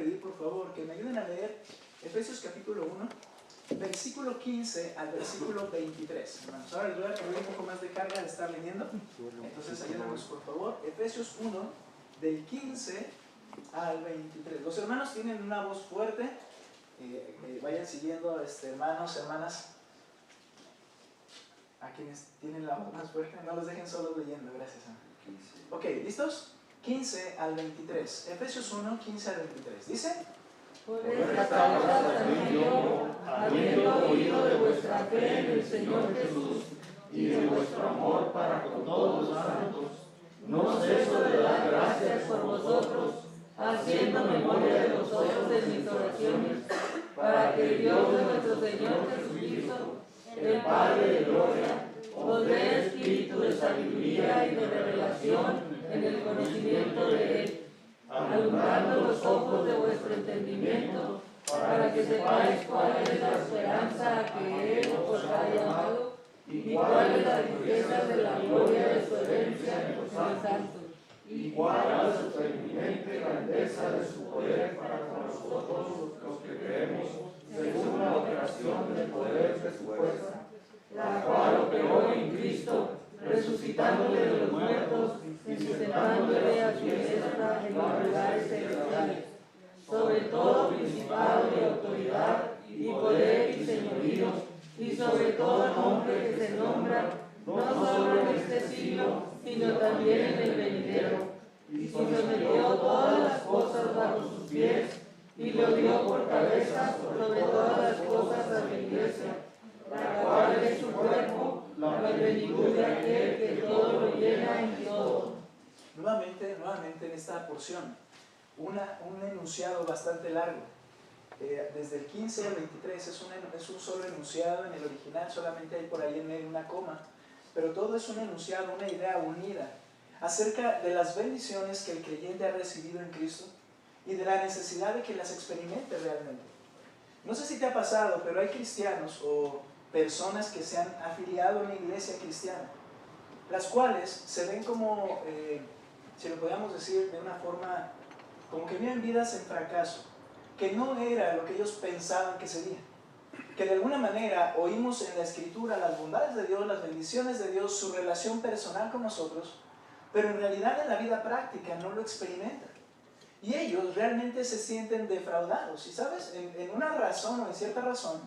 pedir, por favor, que me ayuden a leer Efesios capítulo 1, versículo 15 al versículo 23. Hermanos, ahora les voy a poner un poco más de carga de estar leyendo. Entonces, ayúdanos, por favor. Efesios 1, del 15 al 23. Los hermanos tienen una voz fuerte. Vayan siguiendo, hermanos, hermanas, a quienes tienen la voz más fuerte. No los dejen solos leyendo. Gracias. Ok, ¿listos? 15 al 23. Efesios 1, 15 al 23. Dice: por esta causa también yo, habiendo oído de vuestra fe en el Señor Jesús y de vuestro amor para con todos los santos, no ceso de dar gracias por vosotros, haciendo memoria de vosotros en mis oraciones, para que el Dios de nuestro Señor Jesucristo, el Padre de gloria, os dé espíritu de sabiduría y de revelación en el conocimiento de Él, alumbrando los ojos de vuestro entendimiento, para que sepáis cuál es la esperanza a que Él os ha llamado, y cuál es la riqueza de la gloria de su herencia en los santos, y cuál es la sorprendente grandeza de su poder para con nosotros los que creemos, según la operación del poder de su fuerza, la cual operó en Cristo, resucitándole de los muertos y sentándole a su diestra en los lugares celestiales, sobre todo principado y autoridad y poder y señorío, y sobre todo nombre que se nombra, no solo en este siglo, sino también en el venidero, y sometió todas las cosas bajo sus pies, y lo dio por cabeza sobre todas las cosas a la iglesia, la cual es su cuerpo, la plenitud de aquel que todo lo llena en todo. Nuevamente en esta porción, un enunciado bastante largo. Desde el 15 al 23 es un solo enunciado. En el original solamente hay por ahí en medio una coma, pero todo es un enunciado, una idea unida acerca de las bendiciones que el creyente ha recibido en Cristo y de la necesidad de que las experimente realmente. No sé si te ha pasado, pero hay cristianos o personas que se han afiliado a una iglesia cristiana, las cuales se ven como, si lo podríamos decir de una forma, como que viven vidas en fracaso, que no era lo que ellos pensaban que sería, que de alguna manera oímos en la Escritura las bondades de Dios, las bendiciones de Dios, su relación personal con nosotros, pero en realidad en la vida práctica no lo experimentan. Y ellos realmente se sienten defraudados. Y sabes, en una razón o en cierta razón,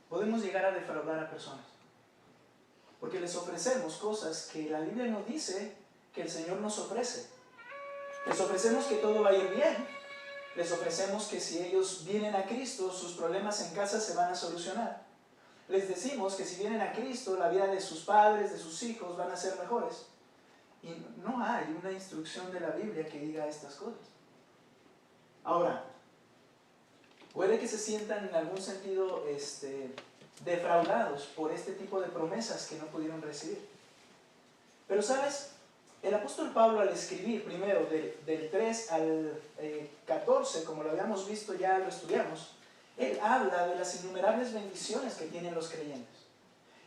podemos llegar a defraudar a personas. Porque les ofrecemos cosas que la Biblia nos dice que el Señor nos ofrece. Les ofrecemos que todo va a ir bien. Les ofrecemos que si ellos vienen a Cristo, sus problemas en casa se van a solucionar. Les decimos que si vienen a Cristo, la vida de sus padres, de sus hijos, van a ser mejores. Y no hay una instrucción de la Biblia que diga estas cosas. Ahora, puede que se sientan en algún sentido defraudados por este tipo de promesas que no pudieron recibir. Pero sabes, el apóstol Pablo, al escribir primero del 3 al 14, como lo habíamos visto, ya lo estudiamos, él habla de las innumerables bendiciones que tienen los creyentes.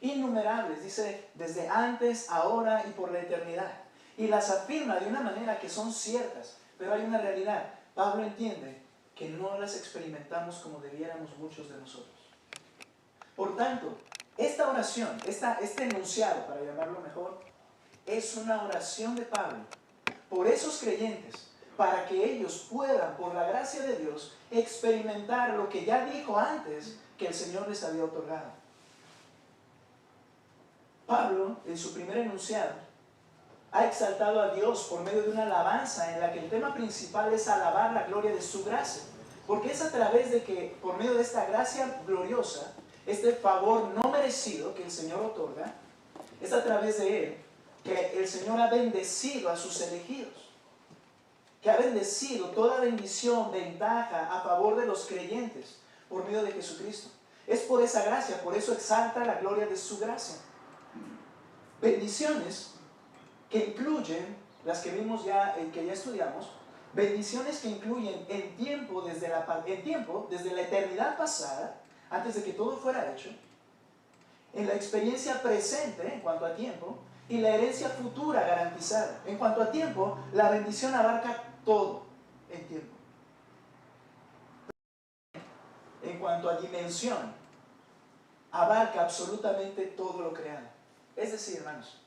Innumerables, dice, desde antes, ahora y por la eternidad. Y las afirma de una manera que son ciertas, pero hay una realidad. Pablo entiende que no las experimentamos como debiéramos muchos de nosotros. Por tanto, esta oración, este enunciado, para llamarlo mejor, es una oración de Pablo por esos creyentes, para que ellos puedan, por la gracia de Dios, experimentar lo que ya dijo antes que el Señor les había otorgado. Pablo, en su primer enunciado, ha exaltado a Dios por medio de una alabanza en la que el tema principal es alabar la gloria de su gracia, porque es a través de que, por medio de esta gracia gloriosa, este favor no merecido que el Señor otorga, es a través de él que el Señor ha bendecido a sus elegidos, que ha bendecido toda bendición, ventaja a favor de los creyentes por medio de Jesucristo. Es por esa gracia, por eso exalta la gloria de su gracia. Bendiciones que incluyen, las que vimos ya, que ya estudiamos, bendiciones que incluyen en tiempo, desde la eternidad pasada, antes de que todo fuera hecho, en la experiencia presente en cuanto a tiempo, y la herencia futura garantizada. En cuanto a tiempo, la bendición abarca todo en tiempo. cuanto a dimensión, abarca absolutamente todo lo creado. Es decir, hermanos,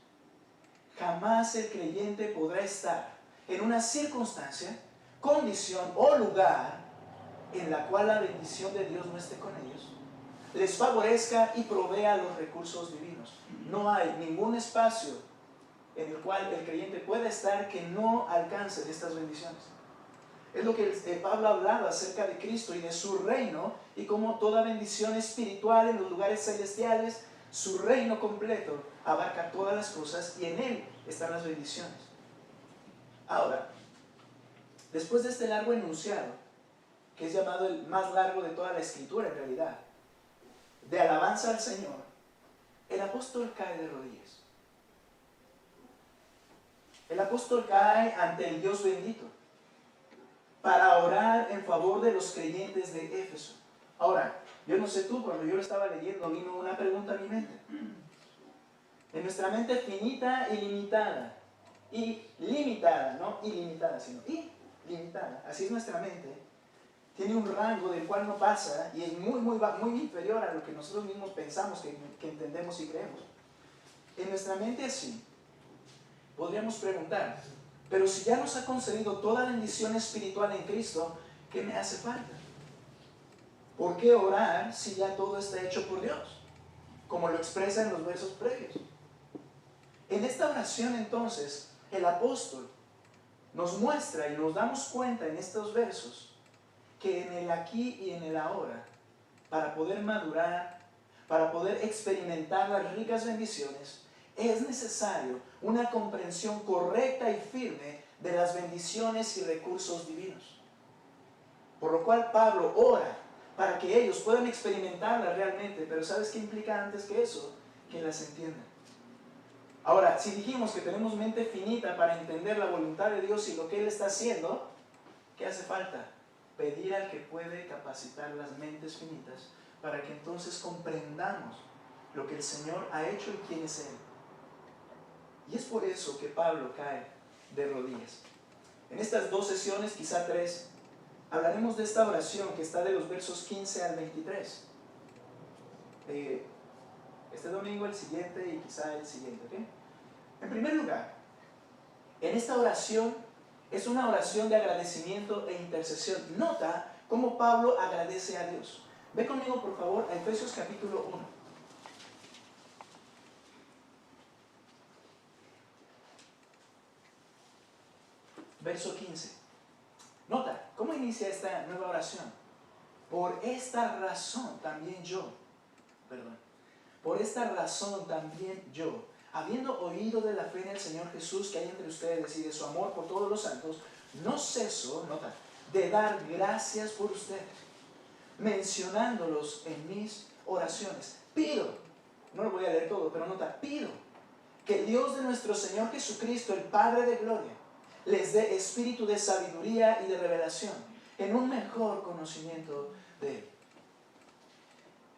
jamás el creyente podrá estar en una circunstancia, condición o lugar en la cual la bendición de Dios no esté con ellos, les favorezca y provea los recursos divinos. No hay ningún espacio en el cual el creyente pueda estar que no alcance de estas bendiciones. Es lo que Pablo ha hablado acerca de Cristo y de su reino, y como toda bendición espiritual en los lugares celestiales, su reino completo abarca todas las cosas y en él están las bendiciones. Ahora, después de este largo enunciado, que es llamado el más largo de toda la escritura en realidad, de alabanza al Señor, el apóstol cae de rodillas. El apóstol cae ante el Dios bendito para orar en favor de los creyentes de Éfeso. Ahora, yo no sé tú, cuando yo lo estaba leyendo, vino una pregunta a mi mente. En nuestra mente finita y limitada, y limitada, no ilimitada, sino ilimitada, así es nuestra mente, tiene un rango del cual no pasa y es muy inferior a lo que nosotros mismos pensamos que entendemos y creemos. En nuestra mente así, podríamos preguntar, pero si ya nos ha concedido toda bendición espiritual en Cristo, ¿qué me hace falta? ¿Por qué orar si ya todo está hecho por Dios? Como lo expresa en los versos previos. En esta oración entonces, el apóstol nos muestra y nos damos cuenta en estos versos que en el aquí y en el ahora, para poder madurar, para poder experimentar las ricas bendiciones, es necesario una comprensión correcta y firme de las bendiciones y recursos divinos. Por lo cual Pablo ora para que ellos puedan experimentarlas realmente, pero ¿sabes qué implica antes que eso? Que las entiendan. Ahora, si dijimos que tenemos mente finita para entender la voluntad de Dios y lo que Él está haciendo, ¿qué hace falta? Pedir al que puede capacitar las mentes finitas para que entonces comprendamos lo que el Señor ha hecho y quién es Él. Y es por eso que Pablo cae de rodillas. En estas 2 sesiones, quizá 3, hablaremos de esta oración que está de los versos 15 al 23. Este domingo, el siguiente y quizá el siguiente, ¿ok? En primer lugar, en esta oración es una oración de agradecimiento e intercesión. Nota cómo Pablo agradece a Dios. Ve conmigo, por favor, a Efesios capítulo 1. Verso 15. Nota, ¿cómo inicia esta nueva oración? Por esta razón también yo, por esta razón también yo, habiendo oído de la fe en el Señor Jesús que hay entre ustedes y de su amor por todos los santos, no ceso, nota, de dar gracias por ustedes, mencionándolos en mis oraciones. Pido, no lo voy a leer todo, pero nota, pido que el Dios de nuestro Señor Jesucristo, el Padre de gloria, les dé espíritu de sabiduría y de revelación en un mejor conocimiento de Él.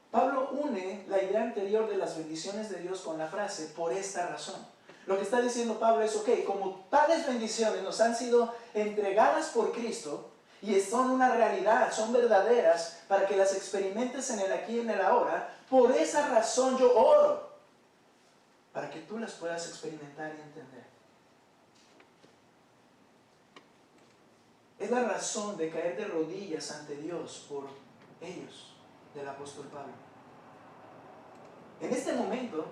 Pablo une la idea anterior de las bendiciones de Dios con la frase, por esta razón. Lo que está diciendo Pablo es, ok, como tales bendiciones nos han sido entregadas por Cristo y son una realidad, son verdaderas para que las experimentes en el aquí y en el ahora, por esa razón yo oro, para que tú las puedas experimentar y entender. Es la razón de caer de rodillas ante Dios por ellos, del apóstol Pablo. En este momento,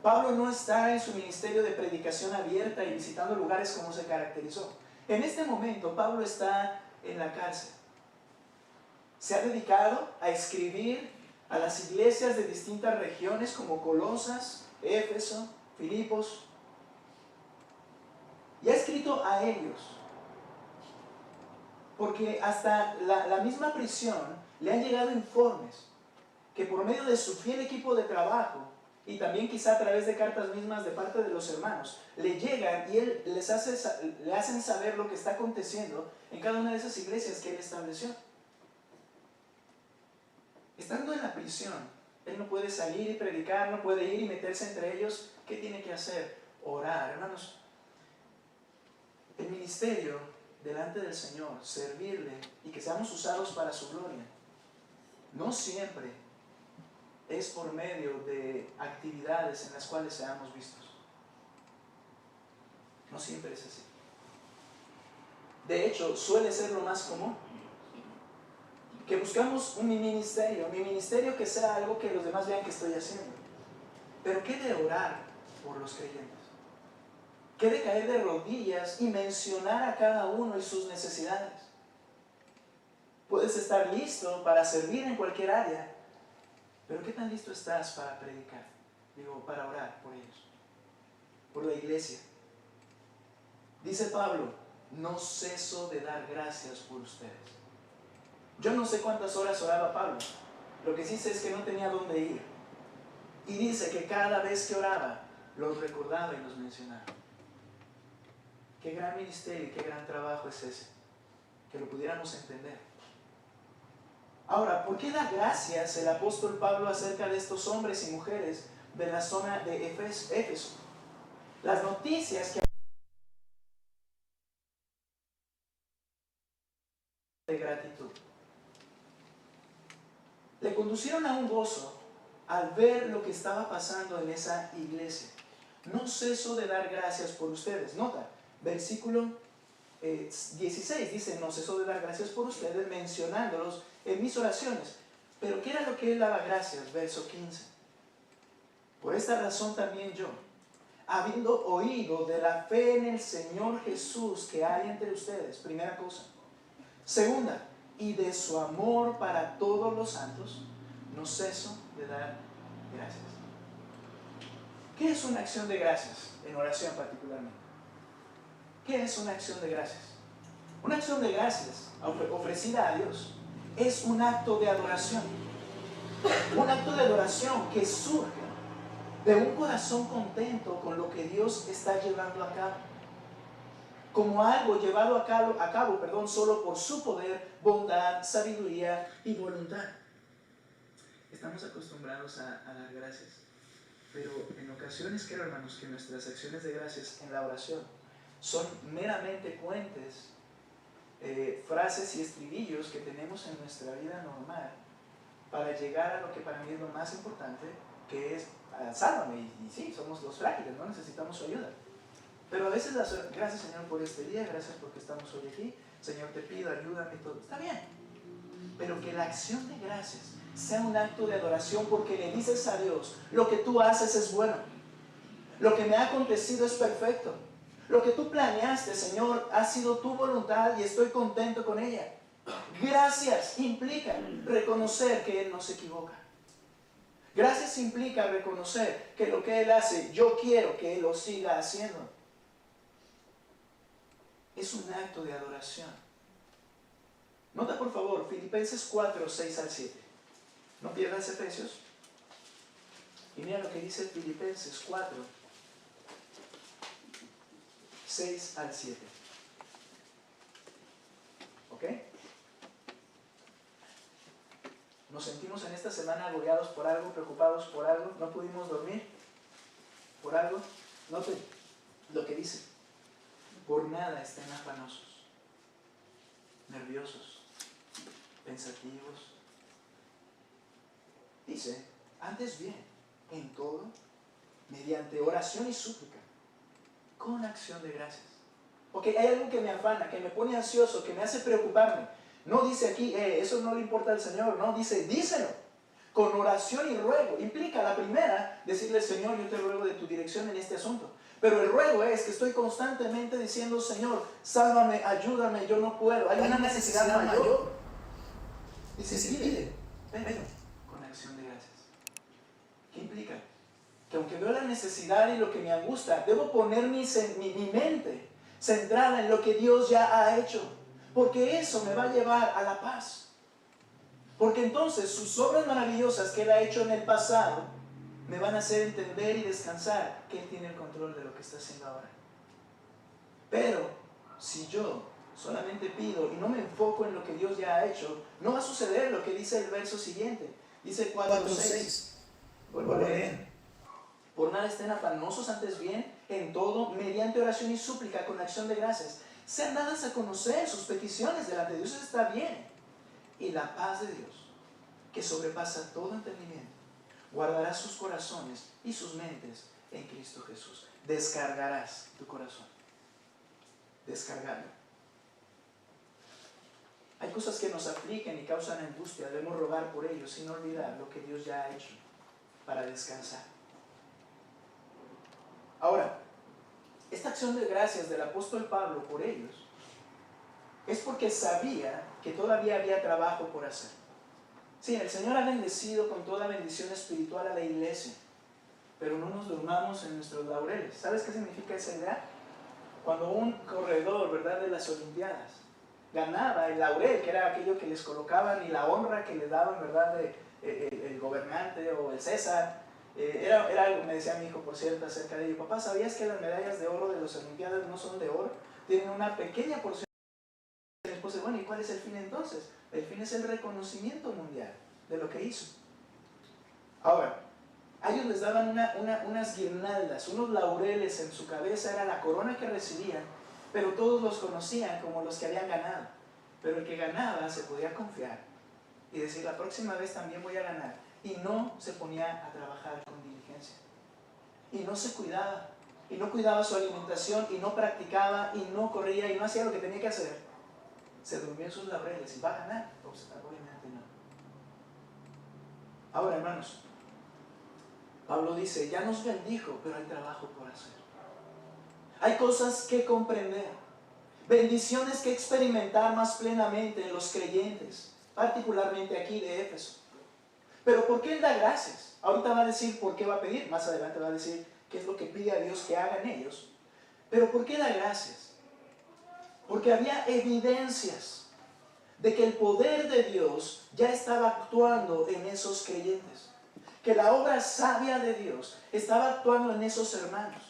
Pablo no está en su ministerio de predicación abierta y visitando lugares como se caracterizó. En este momento, Pablo está en la cárcel. Se ha dedicado a escribir a las iglesias de distintas regiones como Colosas, Éfeso, Filipos, y ha escrito a ellos. Porque hasta la misma prisión le han llegado informes que por medio de su fiel equipo de trabajo y también quizá a través de cartas mismas de parte de los hermanos, le llegan y él le hacen saber lo que está aconteciendo en cada una de esas iglesias que él estableció. Estando en la prisión, él no puede salir y predicar, no puede ir y meterse entre ellos. ¿Qué tiene que hacer? Orar, hermanos. El ministerio delante del Señor, servirle y que seamos usados para su gloria, no siempre es por medio de actividades en las cuales seamos vistos. No siempre es así. De hecho, suele ser lo más común. Que buscamos mi ministerio que sea algo que los demás vean que estoy haciendo. Pero ¿qué de orar por los creyentes? ¿Qué de caer de rodillas y mencionar a cada uno y sus necesidades? Puedes estar listo para servir en cualquier área, pero ¿qué tan listo estás para predicar? Para orar por ellos, por la iglesia. Dice Pablo, no ceso de dar gracias por ustedes. Yo no sé cuántas horas oraba Pablo, lo que sí sé es que no tenía dónde ir. Y dice que cada vez que oraba, los recordaba y los mencionaba. Qué gran ministerio y qué gran trabajo es ese, que lo pudiéramos entender. Ahora, ¿por qué da gracias el apóstol Pablo acerca de estos hombres y mujeres de la zona de Éfeso? Las noticias que de gratitud le conducieron a un gozo al ver lo que estaba pasando en esa iglesia. No ceso de dar gracias por ustedes. Nota, versículo 16 dice, no ceso de dar gracias por ustedes, mencionándolos en mis oraciones. Pero ¿qué era lo que él daba gracias? Verso 15. Por esta razón también yo, habiendo oído de la fe en el Señor Jesús que hay entre ustedes, primera cosa. Segunda, y de su amor para todos los santos, no ceso de dar gracias. ¿Qué es una acción de gracias en oración particularmente? ¿Qué es una acción de gracias? Una acción de gracias ofrecida a Dios es un acto de adoración. Un acto de adoración que surge de un corazón contento con lo que Dios está llevando a cabo. Como algo llevado a cabo, solo por su poder, bondad, sabiduría y voluntad. Estamos acostumbrados a dar gracias, pero en ocasiones creo, hermanos, que nuestras acciones de gracias en la oración son meramente puentes, frases y estribillos que tenemos en nuestra vida normal para llegar a lo que para mí es lo más importante, que es sálvame. Y sí, somos los frágiles, no necesitamos su ayuda. Pero a veces gracias Señor por este día, gracias porque estamos hoy aquí, Señor te pido, ayúdame, todo está bien. Pero que la acción de gracias sea un acto de adoración porque le dices a Dios, lo que tú haces es bueno, lo que me ha acontecido es perfecto, lo que tú planeaste, Señor, ha sido tu voluntad y estoy contento con ella. Gracias implica reconocer que Él no se equivoca. Gracias implica reconocer que lo que Él hace, yo quiero que Él lo siga haciendo. Es un acto de adoración. Nota por favor Filipenses 4, 6 al 7. No pierdas Efesios. Y mira lo que dice Filipenses 4, 6 al 7. ¿Ok? Nos sentimos en esta semana agobiados por algo, preocupados por algo, no pudimos dormir por algo. Noten lo que dice. Por nada estén afanosos, nerviosos, pensativos. Dice, antes bien, en todo, mediante oración y súplica, con acción de gracias. Porque hay algo que me afana, que me pone ansioso, que me hace preocuparme. No dice aquí, eso no le importa al Señor. No, dice, díselo. Con oración y ruego. Implica la primera, decirle, Señor, yo te ruego de tu dirección en este asunto. Pero el ruego es que estoy constantemente diciendo, Señor, sálvame, ayúdame, yo no puedo. Hay una necesidad mayor. Dice, sí, pide, ven, con acción de gracias. ¿Qué implica? Que aunque veo la necesidad y lo que me angustia, debo poner mi mente centrada en lo que Dios ya ha hecho. Porque eso me va a llevar a la paz. Porque entonces sus obras maravillosas que Él ha hecho en el pasado me van a hacer entender y descansar que Él tiene el control de lo que está haciendo ahora. Pero si yo solamente pido y no me enfoco en lo que Dios ya ha hecho, no va a suceder lo que dice el verso siguiente. Dice 4:6. Vuelvo a leer. Por nada estén afanosos, antes bien, en todo, mediante oración y súplica, con acción de gracias, sean dadas a conocer sus peticiones delante de Dios. Eso está bien. Y la paz de Dios, que sobrepasa todo entendimiento, guardará sus corazones y sus mentes en Cristo Jesús. Descargarás tu corazón. Descargarlo. Hay cosas que nos afligen y causan angustia. Debemos rogar por ellos sin olvidar lo que Dios ya ha hecho para descansar. Ahora, esta acción de gracias del apóstol Pablo por ellos es porque sabía que todavía había trabajo por hacer. Sí, el Señor ha bendecido con toda bendición espiritual a la iglesia, pero no nos durmamos en nuestros laureles. ¿Sabes qué significa esa idea? Cuando un corredor, ¿verdad?, de las Olimpiadas ganaba el laurel, que era aquello que les colocaban, y la honra que les daban, ¿verdad?, el gobernante o el César, era algo, me decía mi hijo, por cierto, acerca de ello. Papá, ¿sabías que las medallas de oro de las Olimpiadas no son de oro? Tienen una pequeña porción. Pues, bueno, ¿y cuál es el fin entonces? El fin es el reconocimiento mundial de lo que hizo. Ahora, a ellos les daban unas guirnaldas, unos laureles en su cabeza, era la corona que recibían, pero todos los conocían como los que habían ganado. Pero el que ganaba se podía confiar y decir, la próxima vez también voy a ganar. Y no se ponía a trabajar con diligencia. Y no se cuidaba. Y no cuidaba su alimentación, y no practicaba, y no corría, y no hacía lo que tenía que hacer. Se durmió en sus laureles. ¿Y va a ganar? Pues, obviamente no. Ahora, hermanos, Pablo dice, ya nos bendijo, pero hay trabajo por hacer. Hay cosas que comprender, bendiciones que experimentar más plenamente en los creyentes, particularmente aquí de Éfeso. Pero ¿por qué Él da gracias? Ahorita va a decir por qué va a pedir, más adelante va a decir qué es lo que pide a Dios que hagan ellos. Pero ¿por qué da gracias? Porque había evidencias de que el poder de Dios ya estaba actuando en esos creyentes. Que la obra sabia de Dios estaba actuando en esos hermanos.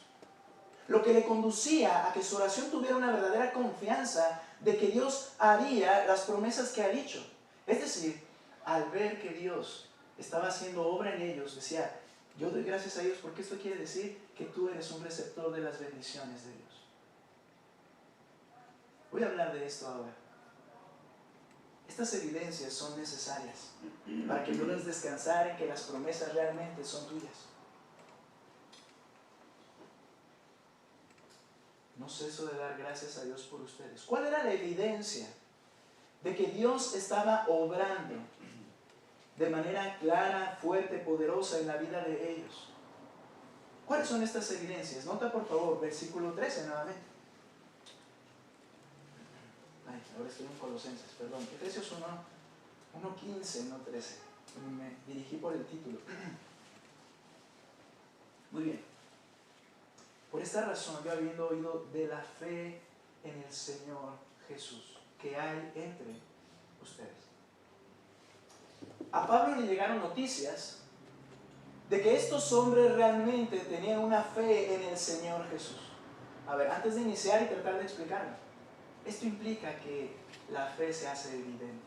Lo que le conducía a que su oración tuviera una verdadera confianza de que Dios haría las promesas que ha dicho. Es decir, al ver que Dios estaba haciendo obra en ellos, decía, yo doy gracias a Dios porque esto quiere decir que tú eres un receptor de las bendiciones de Dios. Voy a hablar de esto ahora. Estas evidencias son necesarias para que puedas descansar en que las promesas realmente son tuyas. No ceso de dar gracias a Dios por ustedes. ¿Cuál era la evidencia de que Dios estaba obrando de manera clara, fuerte, poderosa en la vida de ellos? ¿Cuáles son estas evidencias? Nota por favor, versículo 13 nuevamente. Ahora estoy en Colosenses, perdón. Efesios 1:15, no 13. Me dirigí por el título. Muy bien. Por esta razón, yo habiendo oído de la fe en el Señor Jesús que hay entre ustedes. A Pablo le llegaron noticias de que estos hombres realmente tenían una fe en el Señor Jesús. A ver, antes de iniciar y tratar de explicarlo, esto implica que la fe se hace evidente.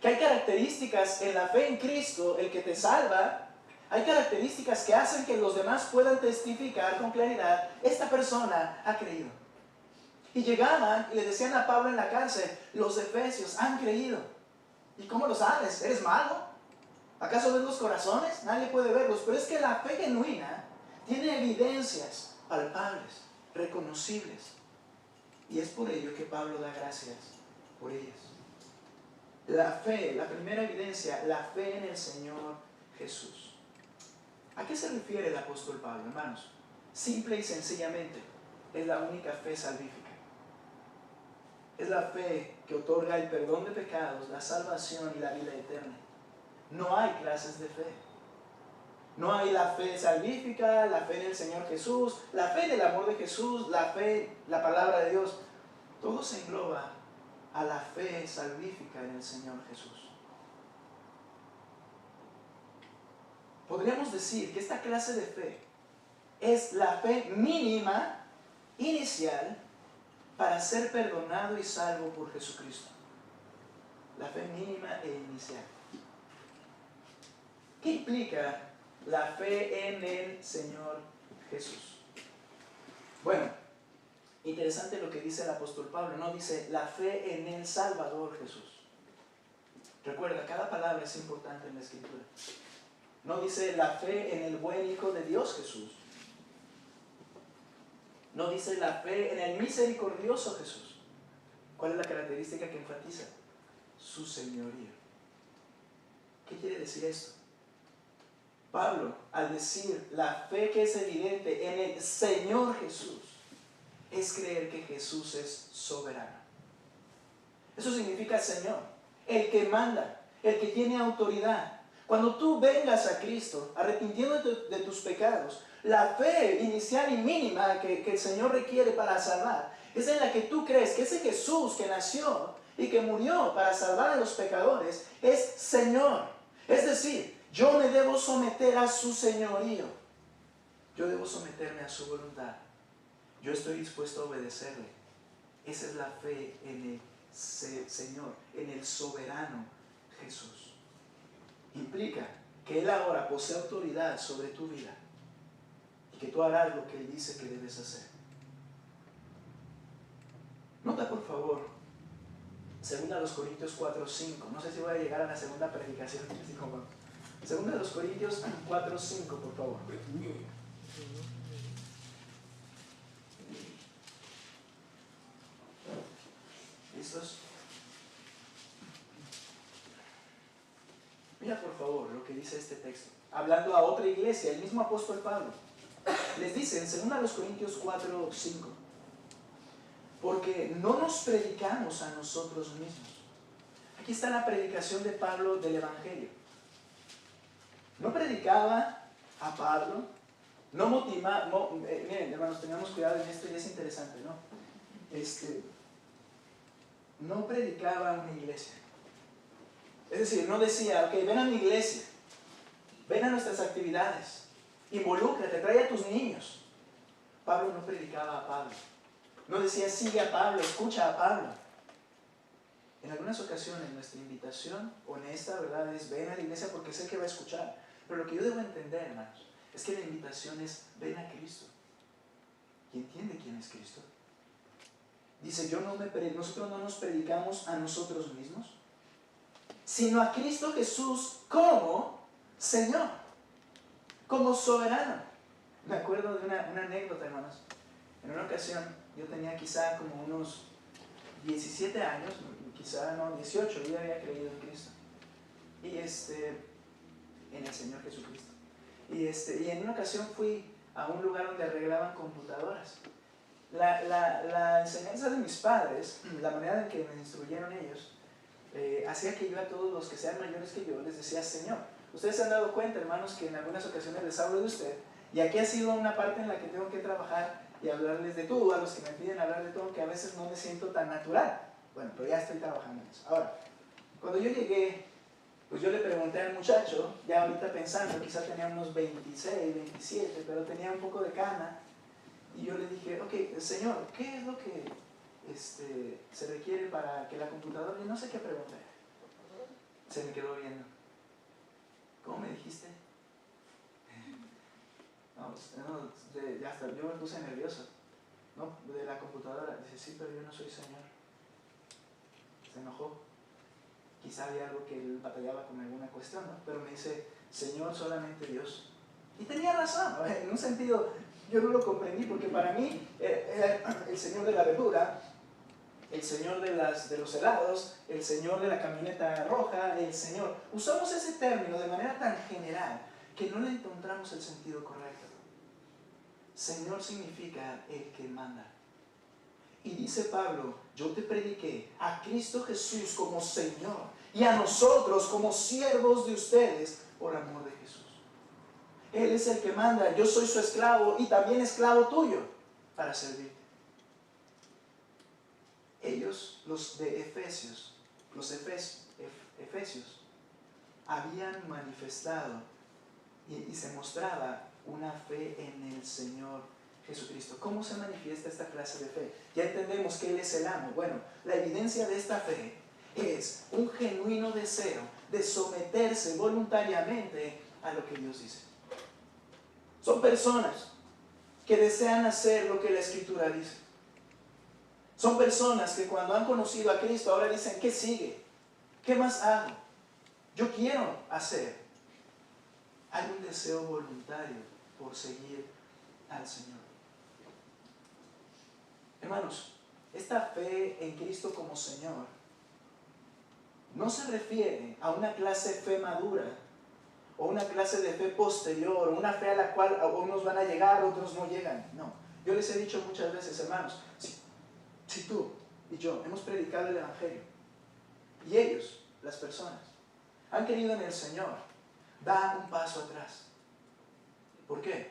Que hay características en la fe en Cristo, el que te salva. Hay características que hacen que los demás puedan testificar con claridad, esta persona ha creído. Y llegaban y le decían a Pablo en la cárcel, los efesios han creído. ¿Y cómo lo sabes? ¿Eres mago? ¿Acaso ves los corazones? Nadie puede verlos. Pero es que la fe genuina tiene evidencias palpables, reconocibles. Y es por ello que Pablo da gracias por ellas. La fe, la primera evidencia, la fe en el Señor Jesús. ¿A qué se refiere el apóstol Pablo, hermanos? Simple y sencillamente, es la única fe salvífica. Es la fe que otorga el perdón de pecados, la salvación y la vida eterna. No hay clases de fe. No hay la fe salvífica, la fe en el Señor Jesús, la fe en el amor de Jesús, la fe, la palabra de Dios. Todo se engloba a la fe salvífica en el Señor Jesús. Podríamos decir que esta clase de fe es la fe mínima, inicial, para ser perdonado y salvo por Jesucristo. La fe mínima e inicial. ¿Qué implica la fe en el Señor Jesús? Bueno, interesante lo que dice el apóstol Pablo. No dice la fe en el Salvador Jesús. Recuerda, cada palabra es importante en la Escritura. No dice la fe en el buen Hijo de Dios Jesús. No dice la fe en el misericordioso Jesús. ¿Cuál es la característica que enfatiza? Su señorío. ¿Qué quiere decir esto? Pablo, al decir la fe que es evidente en el Señor Jesús, es creer que Jesús es soberano. Eso significa Señor, el que manda, el que tiene autoridad. Cuando tú vengas a Cristo, arrepintiéndote de tus pecados, la fe inicial y mínima que el Señor requiere para salvar, es en la que tú crees que ese Jesús que nació y que murió para salvar a los pecadores, es Señor. Es decir, yo me debo someter a su señorío. Yo debo someterme a su voluntad. Yo estoy dispuesto a obedecerle. Esa es la fe en el Señor, en el soberano Jesús. Implica que Él ahora posee autoridad sobre tu vida y que tú harás lo que Él dice que debes hacer. Nota por favor, 2 Corintios 4:5. No sé si voy a llegar a la segunda predicación. 2 Corintios 4:5, por favor. ¿Listos? Mira por favor lo que dice este texto. Hablando a otra iglesia, el mismo apóstol Pablo. Les dice en 2 Corintios 4:5. Porque no nos predicamos a nosotros mismos. Aquí está la predicación de Pablo del Evangelio. No predicaba a Pablo, no motivaba, miren hermanos, tengamos cuidado en esto y es interesante, ¿no? No predicaba a una iglesia. Es decir, no decía, ok, ven a mi iglesia, ven a nuestras actividades, involúcrate, trae a tus niños. Pablo no predicaba a Pablo. No decía, sigue a Pablo, escucha a Pablo. En algunas ocasiones nuestra invitación honesta, ¿verdad?, es ven a la iglesia porque sé que va a escuchar. Pero lo que yo debo entender, hermanos, es que la invitación es ven a Cristo. ¿Y entiende quién es Cristo? Dice, nosotros no nos predicamos a nosotros mismos, sino a Cristo Jesús como Señor, como soberano. Me acuerdo de una anécdota, hermanos. En una ocasión, yo tenía quizá como unos 17 años, quizá no, 18, yo ya había creído en Cristo. Y en el Señor Jesucristo. Y en una ocasión fui a un lugar donde arreglaban computadoras. La enseñanza de mis padres, la manera en que me instruyeron ellos, hacía que yo a todos los que sean mayores que yo les decía Señor. Ustedes se han dado cuenta, hermanos, que en algunas ocasiones les hablo de usted, y aquí ha sido una parte en la que tengo que trabajar y hablarles de tú, a los que me piden hablar de todo, que a veces no me siento tan natural. Bueno, pero ya estoy trabajando en eso. Ahora, cuando yo llegué, pues yo le pregunté al muchacho, ya ahorita pensando, quizá tenía unos 26, 27, pero tenía un poco de cana, y yo le dije, ok, Señor, ¿qué es lo que se requiere para que la computadora? Y no sé qué pregunté. Se me quedó viendo. ¿Cómo me dijiste? Ya hasta yo me puse nervioso. No, de la computadora. Dice, sí, pero yo no soy Señor. Se enojó. Quizá había algo que él batallaba con alguna cuestión, ¿no? Pero me dice, Señor, solamente Dios. Y tenía razón, ¿no? En un sentido, yo no lo comprendí, porque para mí era el Señor de la verdura, el Señor de los helados, el Señor de la camioneta roja, el Señor. Usamos ese término de manera tan general que no le encontramos el sentido correcto. Señor significa el que manda. Y dice Pablo, yo te prediqué a Cristo Jesús como Señor y a nosotros como siervos de ustedes por amor de Jesús. Él es el que manda, yo soy su esclavo y también esclavo tuyo para servirte. Ellos, los de Efesios, Efesios, habían manifestado y se mostraba una fe en el Señor Jesucristo. ¿Cómo se manifiesta esta clase de fe? Ya entendemos que Él es el amo. Bueno, la evidencia de esta fe es un genuino deseo de someterse voluntariamente a lo que Dios dice. Son personas que desean hacer lo que la Escritura dice. Son personas que cuando han conocido a Cristo ahora dicen, ¿qué sigue? ¿Qué más hago? yo quiero hacer. Hay un deseo voluntario por seguir al Señor. Hermanos, esta fe en Cristo como Señor no se refiere a una clase de fe madura o una clase de fe posterior, o una fe a la cual unos van a llegar, otros no llegan. No. Yo les he dicho muchas veces, hermanos, si tú y yo hemos predicado el Evangelio y ellos, las personas, han querido en el Señor, da un paso atrás. ¿Por qué?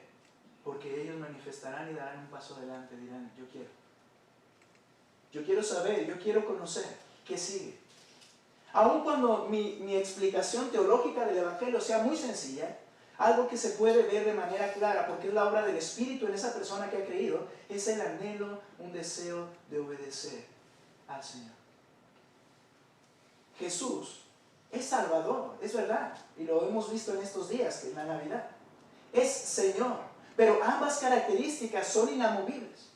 Porque ellos manifestarán y darán un paso adelante, dirán, yo quiero saber, yo quiero conocer, ¿qué sigue? Aun cuando mi explicación teológica del Evangelio sea muy sencilla, algo que se puede ver de manera clara, porque es la obra del Espíritu en esa persona que ha creído, es el anhelo, un deseo de obedecer al Señor. Jesús es Salvador, es verdad, y lo hemos visto en estos días, en la Navidad. Es Señor, pero ambas características son inamovibles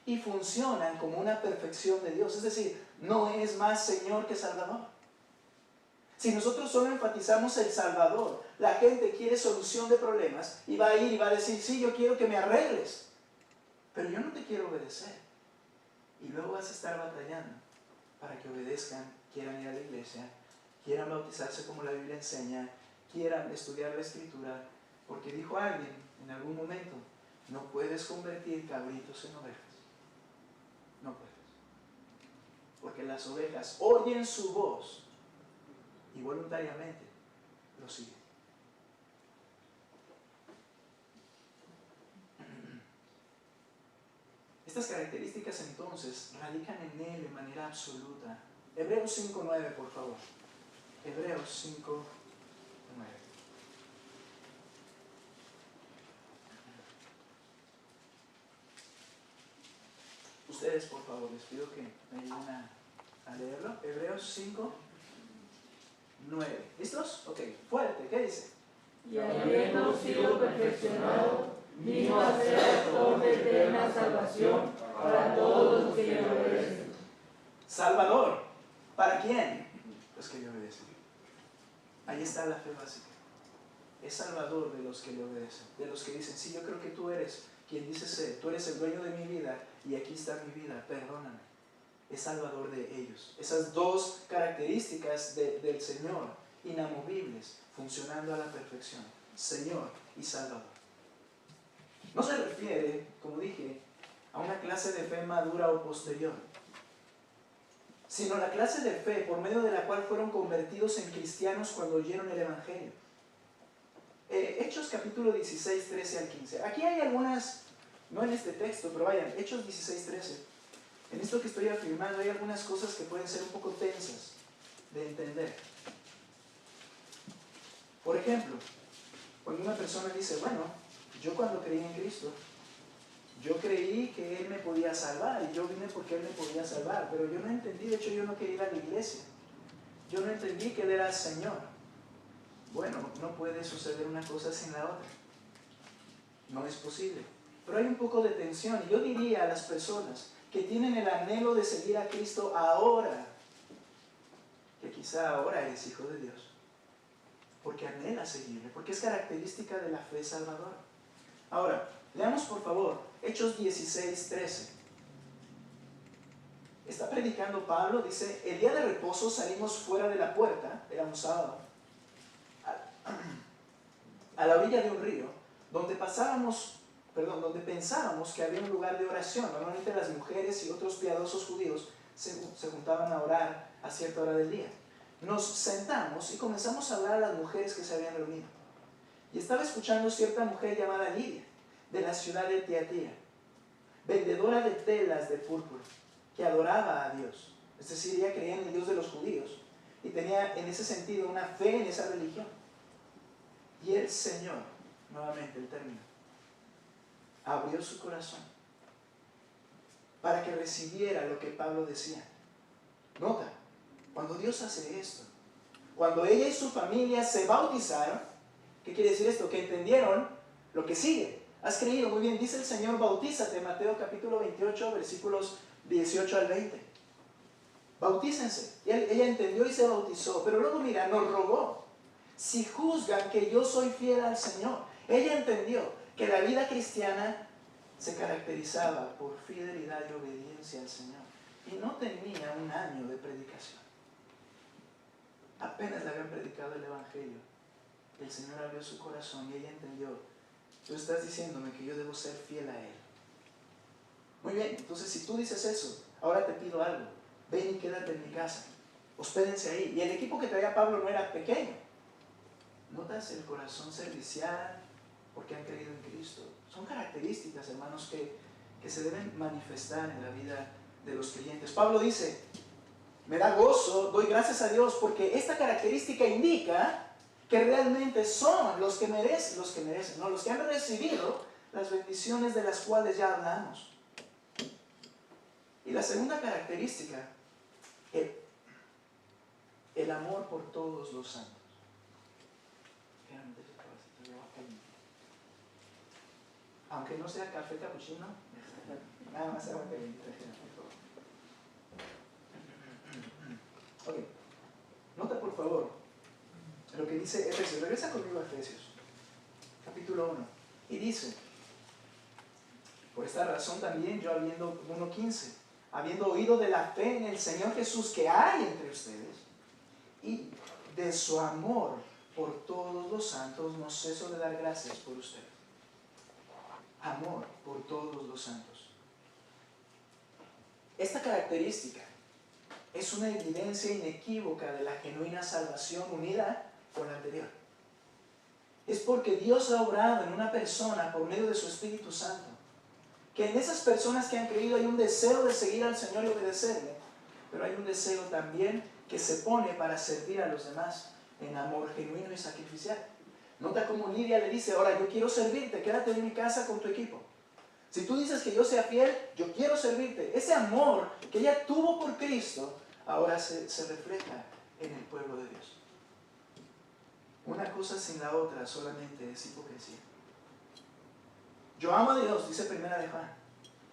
y funcionan como una perfección de Dios. Es decir, no es más Señor que Salvador. Si nosotros solo enfatizamos el Salvador, la gente quiere solución de problemas y va a ir y va a decir, sí, yo quiero que me arregles, pero yo no te quiero obedecer. Y luego vas a estar batallando para que obedezcan, quieran ir a la iglesia, quieran bautizarse como la Biblia enseña, quieran estudiar la Escritura, porque dijo alguien en algún momento, no puedes convertir cabritos en ovejas. No puedes. Porque las ovejas oyen su voz y voluntariamente lo siguen. Estas características entonces radican en Él de manera absoluta. Hebreos 5:9, por favor. Hebreos 5:9. Ustedes, por favor, les pido que me ayuden a leerlo. Hebreos 5:9. ¿Listos? Ok, fuerte, ¿qué dice? Y habiendo sido perfeccionado, vino a ser autor de eterna salvación para todos los que le obedecen. Salvador, ¿para quién? Los que le obedecen. Ahí está la fe básica. Es Salvador de los que le obedecen, de los que dicen, sí, yo creo que tú eres quien dice ser, tú eres el dueño de mi vida y aquí está mi vida, perdóname. Es Salvador de ellos. Esas dos características del Señor, inamovibles, funcionando a la perfección. Señor y Salvador. No se refiere, como dije, a una clase de fe madura o posterior, sino la clase de fe por medio de la cual fueron convertidos en cristianos cuando oyeron el Evangelio. Hechos capítulo 16, 13 al 15. Aquí hay algunas, no en este texto, pero vayan, Hechos 16, 13. En esto que estoy afirmando hay algunas cosas que pueden ser un poco tensas de entender. Por ejemplo, cuando una persona dice, bueno, yo cuando creí en Cristo, yo creí que Él me podía salvar y yo vine porque Él me podía salvar, pero yo no entendí, de hecho yo no quería ir a la iglesia. Yo no entendí que Él era el Señor. Bueno, no puede suceder una cosa sin la otra. No es posible. Pero hay un poco de tensión. Y yo diría a las personas que tienen el anhelo de seguir a Cristo ahora, que quizá ahora eres hijo de Dios, porque anhela seguirle, porque es característica de la fe salvadora. Ahora, leamos por favor Hechos 16, 13. Está predicando Pablo, dice, el día de reposo salimos fuera de la puerta, era un sábado, a la orilla de un río, donde pensábamos que había un lugar de oración. Normalmente las mujeres y otros piadosos judíos se juntaban a orar a cierta hora del día. Nos sentamos y comenzamos a hablar a las mujeres que se habían reunido. Y estaba escuchando cierta mujer llamada Lidia, de la ciudad de Tiatira, vendedora de telas de púrpura, que adoraba a Dios. Es decir, ella creía en el Dios de los judíos y tenía en ese sentido una fe en esa religión. Y el Señor, nuevamente el término, abrió su corazón para que recibiera lo que Pablo decía. Nota, cuando Dios hace esto, cuando ella y su familia se bautizaron, ¿qué quiere decir esto? Que entendieron lo que sigue. Has creído, muy bien, dice el Señor, bautízate, Mateo capítulo 28, versículos 18 al 20. Bautícense. Ella entendió y se bautizó, pero luego mira, nos rogó si juzgan que yo soy fiel al Señor? Ella entendió que la vida cristiana se caracterizaba por fidelidad y obediencia al Señor. Y no tenía un año de predicación. Apenas le habían predicado el Evangelio. El Señor abrió su corazón y ella entendió: tú estás diciéndome que yo debo ser fiel a Él. Muy bien, entonces si tú dices eso, ahora te pido algo. Ven y quédate en mi casa. Hospédense ahí. Y el equipo que traía Pablo no era pequeño. ¿Notas el corazón servicial porque han creído en Cristo? Son características, hermanos, que se deben manifestar en la vida de los creyentes. Pablo dice: me da gozo, doy gracias a Dios porque esta característica indica que realmente son los que merecen, ¿no? Los que han recibido las bendiciones de las cuales ya hablamos. Y la segunda característica, el amor por todos los santos. Aunque no sea café capuchino, nada más agua caliente. Ok, nota por favor lo que dice Efesios. Regresa conmigo a Efesios, capítulo 1. Y dice: por esta razón también yo, 1:15, habiendo oído de la fe en el Señor Jesús que hay entre ustedes y de su amor por todos los santos, no ceso de dar gracias por ustedes. Amor por todos los santos. Esta característica es una evidencia inequívoca de la genuina salvación unida con la anterior. Es porque Dios ha obrado en una persona por medio de su Espíritu Santo, que en esas personas que han creído hay un deseo de seguir al Señor y obedecerle, pero hay un deseo también que se pone para servir a los demás en amor genuino y sacrificial. Nota cómo Lidia le dice: ahora yo quiero servirte, quédate en mi casa con tu equipo. Si tú dices que yo sea fiel, yo quiero servirte. Ese amor que ella tuvo por Cristo ahora se refleja en el pueblo de Dios. Una cosa sin la otra solamente es hipocresía. Yo amo a Dios, dice Primera de Juan.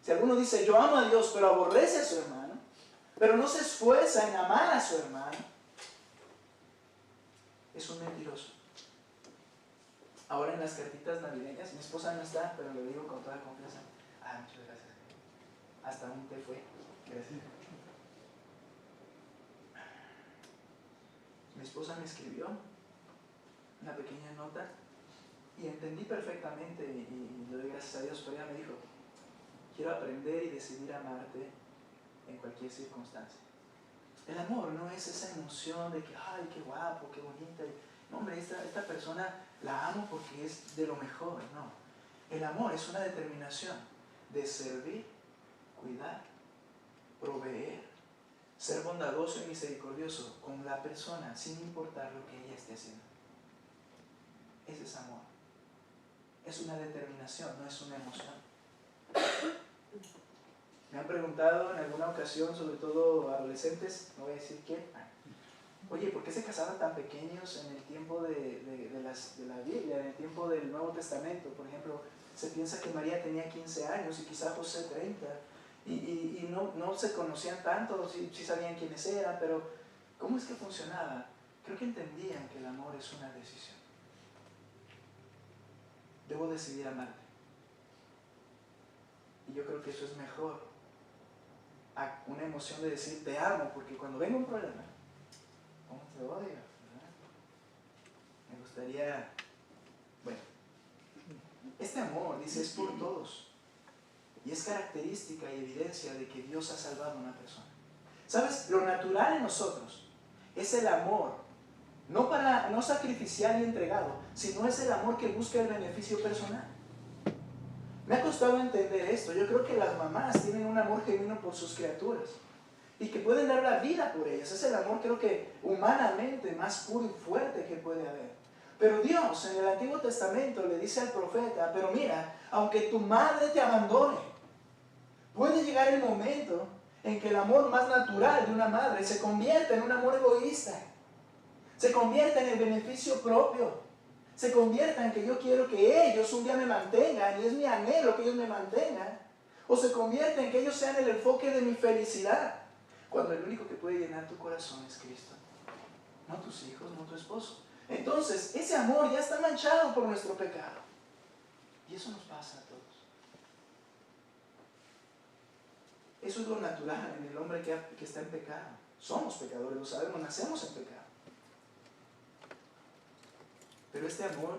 Si alguno dice yo amo a Dios pero aborrece a su hermano, pero no se esfuerza en amar a su hermano, es un mentiroso. Ahora en las cartitas navideñas, mi esposa no está, pero lo digo con toda confianza. Muchas gracias. Hasta un té fue. Gracias. Mi esposa me escribió una pequeña nota y entendí perfectamente y le doy gracias a Dios, pero ella me dijo: quiero aprender y decidir amarte en cualquier circunstancia. El amor no es esa emoción de que, ay, qué guapo, qué bonita. No, hombre, esta persona la amo porque es de lo mejor. No. El amor es una determinación de servir, cuidar, proveer, ser bondadoso y misericordioso con la persona sin importar lo que ella esté haciendo. Ese es amor. Es una determinación, no es una emoción. Me han preguntado en alguna ocasión, sobre todo adolescentes, no voy a decir quién: oye, ¿por qué se casaban tan pequeños en el tiempo de la Biblia, en el tiempo del Nuevo Testamento? Por ejemplo, se piensa que María tenía 15 años y quizá José 30, y no se conocían tanto, sí sabían quiénes eran, pero ¿cómo es que funcionaba? Creo que entendían que el amor es una decisión. Debo decidir amarte. Y yo creo que eso es mejor a una emoción de decir te amo, porque cuando venga un problema, ¿cómo te odio? ¿Verdad? Me gustaría, bueno, este amor, dice, es por todos. Y es característica y evidencia de que Dios ha salvado a una persona. ¿Sabes? Lo natural en nosotros es el amor, no sacrificial y entregado, sino es el amor que busca el beneficio personal. Me ha costado entender esto. Yo creo que las mamás tienen un amor genuino por sus criaturas y que pueden dar la vida por ellas. Es el amor, creo que humanamente más puro y fuerte que puede haber. Pero Dios en el Antiguo Testamento le dice al profeta: pero mira, aunque tu madre te abandone, puede llegar el momento en que el amor más natural de una madre se convierta en un amor egoísta, se convierta en el beneficio propio, se convierta en que yo quiero que ellos un día me mantengan y es mi anhelo que ellos me mantengan, o se convierta en que ellos sean el enfoque de mi felicidad, cuando el único que puede llenar tu corazón es Cristo, no tus hijos, no tu esposo. Entonces, ese amor ya está manchado por nuestro pecado. Y eso nos pasa a todos. Eso es lo natural en el hombre que está en pecado. Somos pecadores, lo sabemos, nacemos en pecado. Pero este amor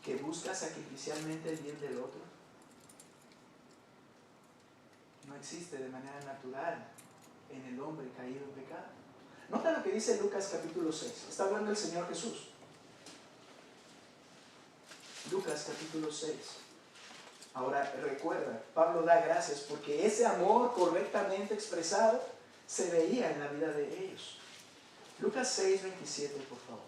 que busca sacrificialmente el bien del otro no existe de manera natural en el hombre caído en pecado. Nota lo que dice Lucas capítulo 6. Está hablando el Señor Jesús. Lucas capítulo 6. Ahora recuerda, Pablo da gracias porque ese amor correctamente expresado se veía en la vida de ellos. Lucas 6, 27, por favor.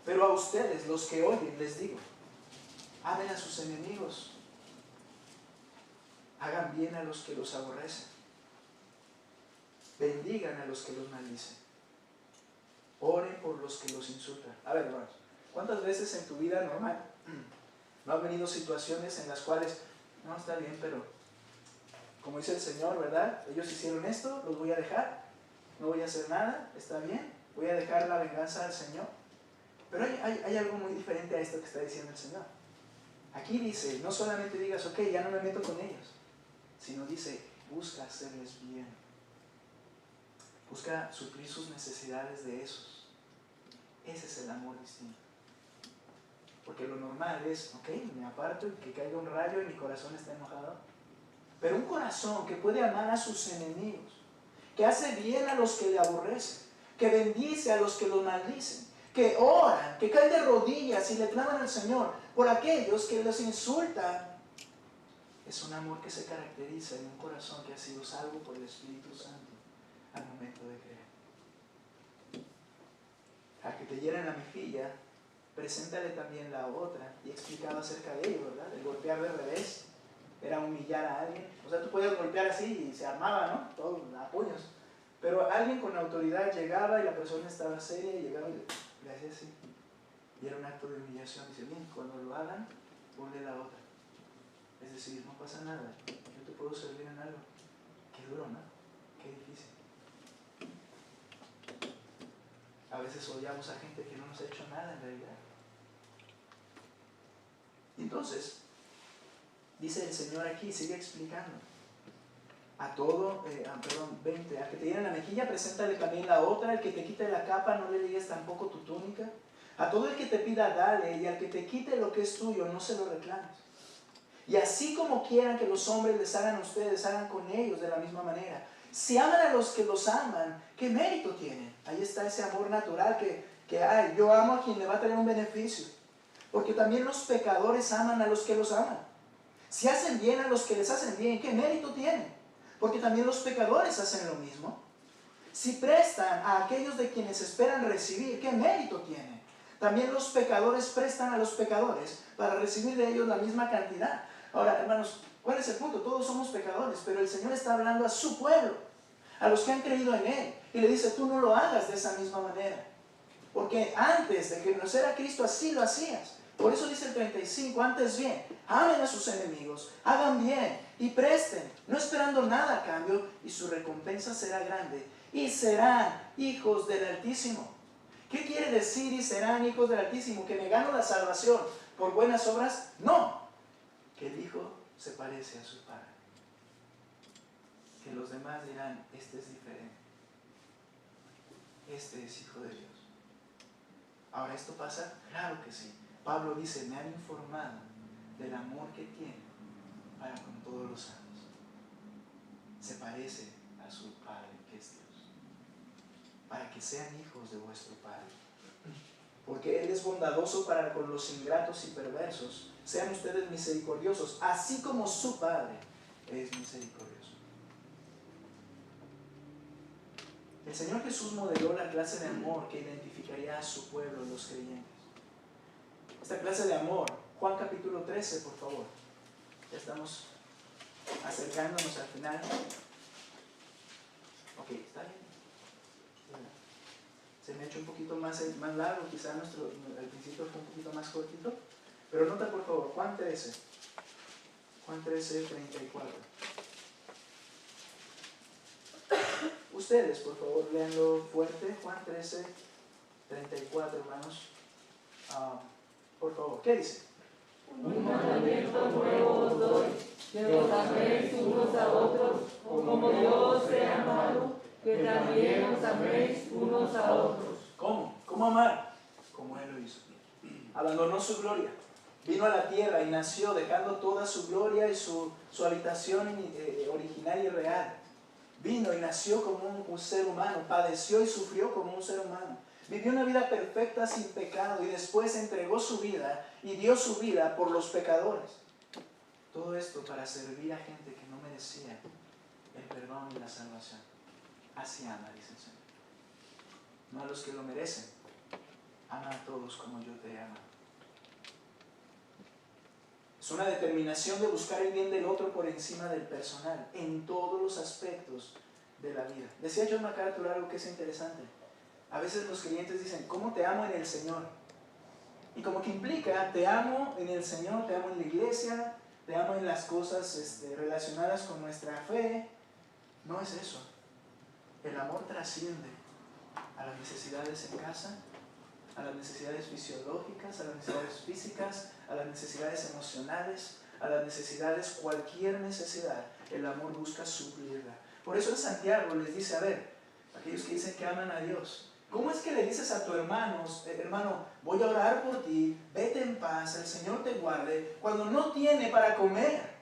Pero a ustedes, los que oyen, les digo, amen a sus enemigos, hagan bien a los que los aborrecen, bendigan a los que los maldicen, oren por los que los insultan. A ver, hermanos, ¿cuántas veces en tu vida normal no han venido situaciones en las cuales, no, está bien, pero como dice el Señor, ¿verdad? Ellos hicieron esto, los voy a dejar, no voy a hacer nada, está bien, voy a dejar la venganza al Señor? Pero hay algo muy diferente a esto que está diciendo el Señor. Aquí dice, no solamente digas, ok, ya no me meto con ellos, sino dice, busca hacerles bien. Busca suplir sus necesidades de esos. Ese es el amor distinto. Porque lo normal es, ok, me aparto y que caiga un rayo y mi corazón está enojado. Pero un corazón que puede amar a sus enemigos, que hace bien a los que le aborrecen, que bendice a los que los maldicen, que oran, que caen de rodillas y le claman al Señor por aquellos que los insultan, es un amor que se caracteriza en un corazón que ha sido salvo por el Espíritu Santo al momento de creer. A que te hieren la mejilla, preséntale también la otra. Y he explicado acerca de ello, ¿verdad? El golpear de revés era humillar a alguien. O sea, tú podías golpear así y se armaba, ¿no? Todo a puños. Pero alguien con autoridad llegaba y la persona estaba seria y llegaba y le hacía así. Y era un acto de humillación. Dice, bien, cuando lo hagan, ponle la otra. Es decir, no pasa nada. Yo te puedo servir en algo. Qué duro, ¿no? Qué difícil. A veces odiamos a gente que no nos ha hecho nada en realidad. Entonces, dice el Señor aquí, sigue explicando. A todo, 20, a que te hieren la mejilla, preséntale también la otra. El que te quite la capa, no le digas tampoco tu túnica. A todo el que te pida, dale, y al que te quite lo que es tuyo, no se lo reclames. Y así como quieran que los hombres les hagan a ustedes, hagan con ellos de la misma manera. Si aman a los que los aman, ¿qué mérito tienen? Ahí está ese amor natural que hay. Yo amo a quien le va a traer un beneficio. Porque también los pecadores aman a los que los aman. Si hacen bien a los que les hacen bien, ¿qué mérito tienen? Porque también los pecadores hacen lo mismo. Si prestan a aquellos de quienes esperan recibir, ¿qué mérito tienen? También los pecadores prestan a los pecadores para recibir de ellos la misma cantidad. Ahora, hermanos, ¿cuál es el punto? Todos somos pecadores, pero el Señor está hablando a su pueblo, a los que han creído en Él, y le dice, tú no lo hagas de esa misma manera. Porque antes de que conociera Cristo, así lo hacías. Por eso dice el 35, antes bien, amen a sus enemigos, hagan bien y presten, no esperando nada a cambio, y su recompensa será grande, y serán hijos del Altísimo. ¿Qué quiere decir y serán hijos del Altísimo? ¿Que me gano la salvación por buenas obras? No. Que el Hijo se parece a su Padre. Que los demás dirán, este es diferente. Este es Hijo de Dios. Ahora, ¿esto pasa? Claro que sí. Pablo dice, me han informado del amor que tiene para con todos los santos. Se parece a su Padre, que es Dios. Para que sean hijos de vuestro Padre. Porque Él es bondadoso para con los ingratos y perversos. Sean ustedes misericordiosos, así como su Padre es misericordioso. El Señor Jesús modeló la clase de amor que identificaría a su pueblo, los creyentes. Esta clase de amor, Juan capítulo 13, por favor. Ya estamos acercándonos al final. Ok, está bien. Se me ha hecho un poquito más largo, quizá al principio fue un poquito más cortito. Pero nota por favor, Juan 13. Juan 13, 34. Ustedes, por favor, léanlo fuerte. Juan 13, 34, hermanos. Por favor, ¿qué dice? Un mandamiento nuevo os doy, que os améis unos a otros, como yo os he amado, que también os améis unos a otros. ¿Cómo? ¿Cómo amar? Como Él lo hizo. Abandonó su gloria, vino a la tierra y nació dejando toda su gloria y su habitación original y real. Vino y nació como un ser humano, padeció y sufrió como un ser humano. Vivió una vida perfecta sin pecado y después entregó su vida y dio su vida por los pecadores. Todo esto para servir a gente que no merecía el perdón y la salvación. Así ama, dice el Señor. No a los que lo merecen. Ama a todos como yo te amo. Es una determinación de buscar el bien del otro por encima del personal, en todos los aspectos de la vida. Decía John MacArthur algo que es interesante. A veces los creyentes dicen, ¿cómo te amo en el Señor? Y como que implica, te amo en el Señor, te amo en la iglesia, te amo en las cosas relacionadas con nuestra fe. No es eso. El amor trasciende a las necesidades en casa, a las necesidades fisiológicas, a las necesidades físicas, a las necesidades emocionales, a las necesidades, cualquier necesidad, el amor busca suplirla. Por eso en Santiago les dice, a ver, aquellos que dicen que aman a Dios, ¿cómo es que le dices a tu hermano, voy a orar por ti, vete en paz, el Señor te guarde, cuando no tiene para comer?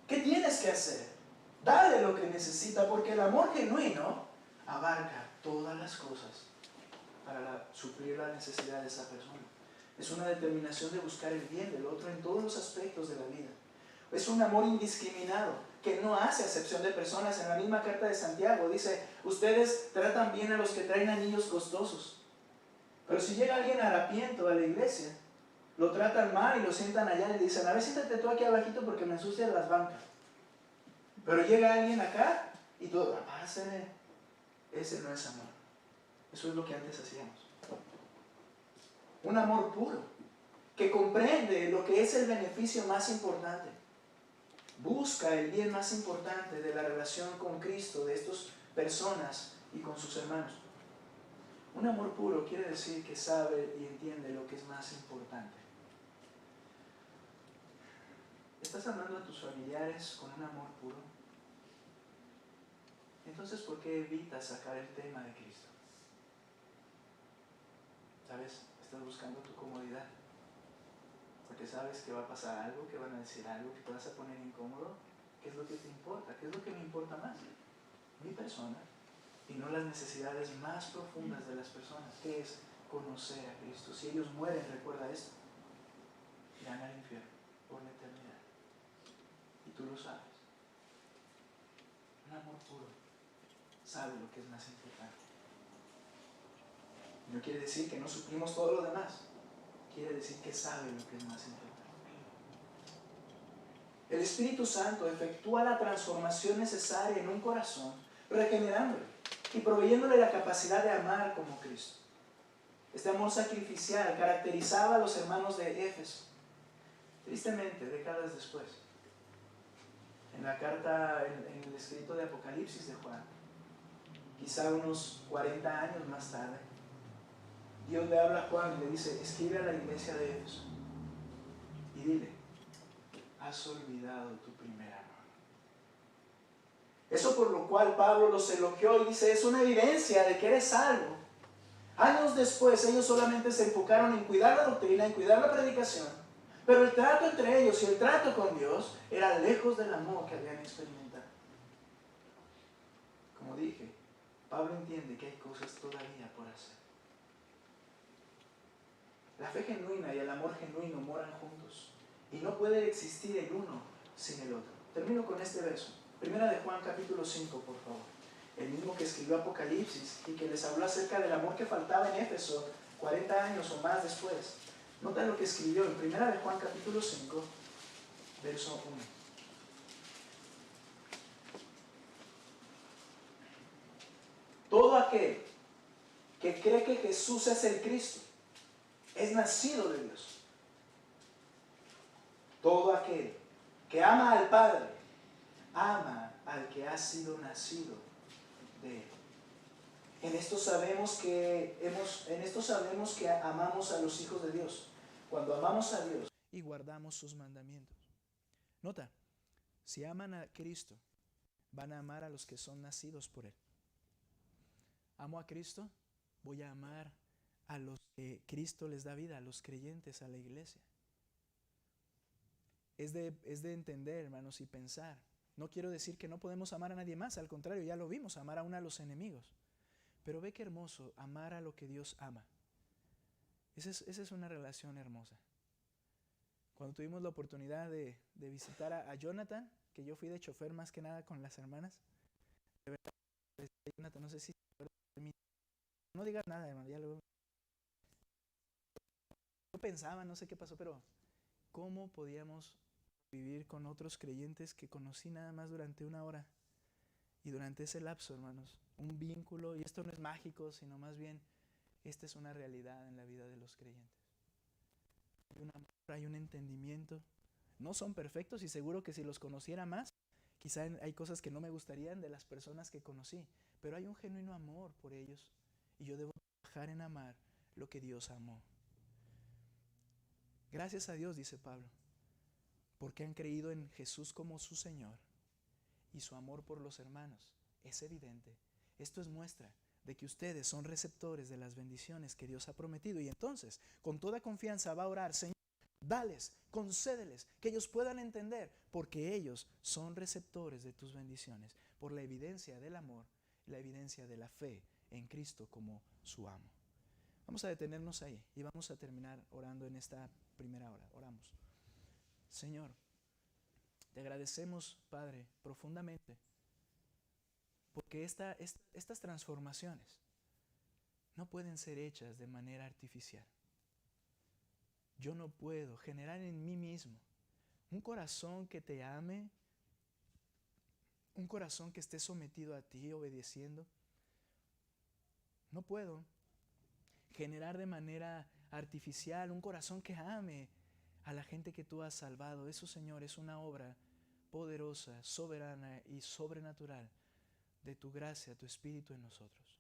¿Qué tienes que hacer? Dale lo que necesita, porque el amor genuino abarca todas las cosas para suplir la necesidad de esa persona. Es una determinación de buscar el bien del otro en todos los aspectos de la vida. Es un amor indiscriminado que no hace acepción de personas. En la misma carta de Santiago dice, ustedes tratan bien a los que traen a niños costosos, pero si llega alguien harapiento a la iglesia, lo tratan mal y lo sientan allá y le dicen, a ver, siéntate tú aquí abajito porque me ensucian las bancas. Pero llega alguien acá y todo, pásale. Ese no es amor. Eso es lo que antes hacíamos. Un amor puro, que comprende lo que es el beneficio más importante. Busca el bien más importante de la relación con Cristo, de estas personas y con sus hermanos. Un amor puro quiere decir que sabe y entiende lo que es más importante. ¿Estás amando a tus familiares con un amor puro? Entonces, ¿por qué evitas sacar el tema de Cristo? ¿Sabes? Estás buscando tu comodidad. Porque sabes que va a pasar algo, que van a decir algo, que te vas a poner incómodo. ¿Qué es lo que te importa? ¿Qué es lo que me importa más? Mi persona y no las necesidades más profundas de las personas. ¿Qué es conocer a Cristo? Si ellos mueren, recuerda esto, irán al infierno por la eternidad. Y tú lo sabes. Un amor puro sabe lo que es más importante. No quiere decir que no suplimos todo lo demás. Quiere decir que sabe lo que es más importante. El Espíritu Santo efectúa la transformación necesaria en un corazón, regenerándolo y proveyéndole la capacidad de amar como Cristo. Este amor sacrificial caracterizaba a los hermanos de Éfeso. Tristemente, décadas después, en la carta, en el escrito de Apocalipsis de Juan, quizá unos 40 años más tarde, Dios le habla a Juan y le dice, escribe a la iglesia de Éfeso y dile, has olvidado tu primer amor. Eso por lo cual Pablo los elogió y dice, es una evidencia de que eres salvo. Años después ellos solamente se enfocaron en cuidar la doctrina, en cuidar la predicación, pero el trato entre ellos y el trato con Dios era lejos del amor que habían experimentado. Como dije, Pablo entiende que hay cosas todavía por hacer. La fe genuina y el amor genuino moran juntos y no puede existir el uno sin el otro. Termino con este verso. Primera de Juan capítulo 5, por favor. El mismo que escribió Apocalipsis y que les habló acerca del amor que faltaba en Éfeso 40 años o más después. Nota lo que escribió en Primera de Juan capítulo 5, verso 1. Todo aquel que cree que Jesús es el Cristo es nacido de Dios. Todo aquel que ama al Padre ama al que ha sido nacido de Él. En esto sabemos que amamos a los hijos de Dios, cuando amamos a Dios y guardamos sus mandamientos. Nota, si aman a Cristo, van a amar a los que son nacidos por Él. Amo a Cristo, voy a amar a los que Cristo les da vida, a los creyentes, a la iglesia. Es de entender, hermanos, y pensar. No quiero decir que no podemos amar a nadie más, al contrario, ya lo vimos, amar aún a los enemigos. Pero ve qué hermoso, amar a lo que Dios ama. Esa es una relación hermosa. Cuando tuvimos la oportunidad de visitar a Jonathan, que yo fui de chofer más que nada con las hermanas, de verdad, Jonathan, no sé si no digas nada, hermano, ya luego. Yo pensaba, no sé qué pasó, pero ¿cómo podíamos vivir con otros creyentes que conocí nada más durante una hora? Y durante ese lapso, hermanos, un vínculo, y esto no es mágico, sino más bien, esta es una realidad en la vida de los creyentes. Hay un amor, hay un entendimiento. No son perfectos y seguro que si los conociera más, quizá hay cosas que no me gustarían de las personas que conocí, pero hay un genuino amor por ellos y yo debo trabajar en amar lo que Dios amó. Gracias a Dios, dice Pablo, porque han creído en Jesús como su Señor y su amor por los hermanos es evidente. Esto es muestra de que ustedes son receptores de las bendiciones que Dios ha prometido y entonces con toda confianza va a orar: Señor, dales, concédeles, que ellos puedan entender, porque ellos son receptores de tus bendiciones por la evidencia del amor, la evidencia de la fe en Cristo como su amo. Vamos a detenernos ahí y vamos a terminar orando en esta primera hora. Oramos. Señor, te agradecemos, Padre, profundamente, porque estas transformaciones no pueden ser hechas de manera artificial. Yo no puedo generar en mí mismo un corazón que te ame, un corazón que esté sometido a ti, obedeciendo. No puedo generar de manera artificial un corazón que ame a la gente que tú has salvado. Eso, Señor, es una obra poderosa, soberana y sobrenatural de tu gracia, tu Espíritu en nosotros.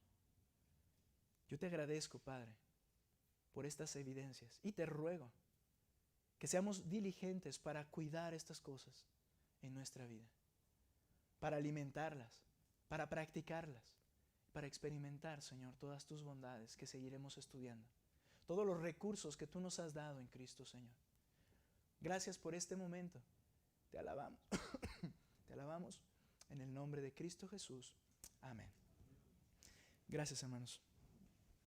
Yo te agradezco, Padre, por estas evidencias y te ruego que seamos diligentes para cuidar estas cosas en nuestra vida, para alimentarlas, para practicarlas, para experimentar, Señor, todas tus bondades que seguiremos estudiando, todos los recursos que tú nos has dado en Cristo, Señor. Gracias por este momento. Te alabamos. Te alabamos en el nombre de Cristo Jesús. Amén. Gracias, hermanos.